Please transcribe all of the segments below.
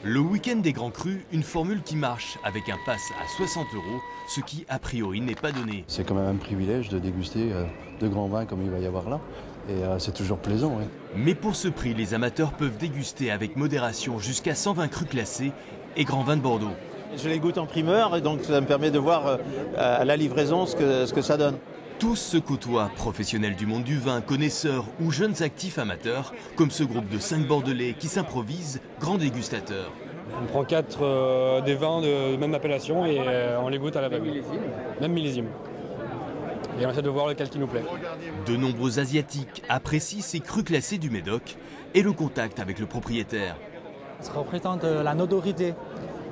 Le week-end des grands crus, une formule qui marche avec un pass à 60 €, ce qui a priori n'est pas donné. C'est quand même un privilège de déguster de grands vins comme il va y avoir là. Et c'est toujours plaisant. Oui. Mais pour ce prix, les amateurs peuvent déguster avec modération jusqu'à 120 crus classés et grands vins de Bordeaux. Je les goûte en primeur et donc ça me permet de voir à la livraison ce que ça donne. Tous se côtoient, professionnels du monde du vin, connaisseurs ou jeunes actifs amateurs, comme ce groupe de 5 Bordelais qui s'improvisent grands dégustateurs. On prend 4 des vins de même appellation et on les goûte à la même millésime. Et on essaie de voir lequel qui nous plaît. De nombreux Asiatiques apprécient ces crus classés du Médoc et le contact avec le propriétaire. Ça représente la notoriété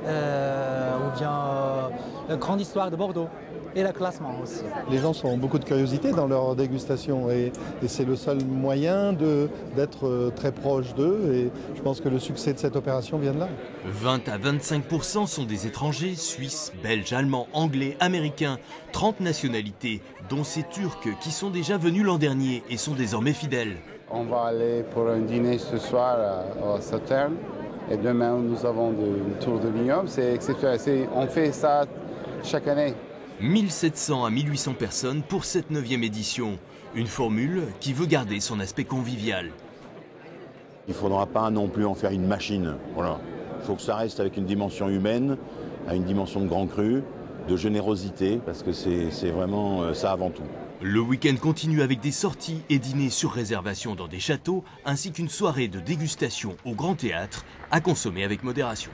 ou bien la grande histoire de Bordeaux et le classement aussi. Les gens ont beaucoup de curiosité dans leur dégustation et c'est le seul moyen d'être très proche d'eux et je pense que le succès de cette opération vient de là. 20 à 25% sont des étrangers, suisses, belges, allemands, anglais, américains, 30 nationalités, dont ces Turcs qui sont déjà venus l'an dernier et sont désormais fidèles. On va aller pour un dîner ce soir à Sauternes et demain nous avons un tour de vignoble. C'est exceptionnel, on fait ça chaque année. 1700 à 1800 personnes pour cette 9e édition. Une formule qui veut garder son aspect convivial. Il ne faudra pas non plus en faire une machine. Voilà. Il faut que ça reste avec une dimension humaine, à une dimension de grand cru, de générosité, parce que c'est vraiment ça avant tout. Le week-end continue avec des sorties et dîners sur réservation dans des châteaux, ainsi qu'une soirée de dégustation au Grand Théâtre, à consommer avec modération.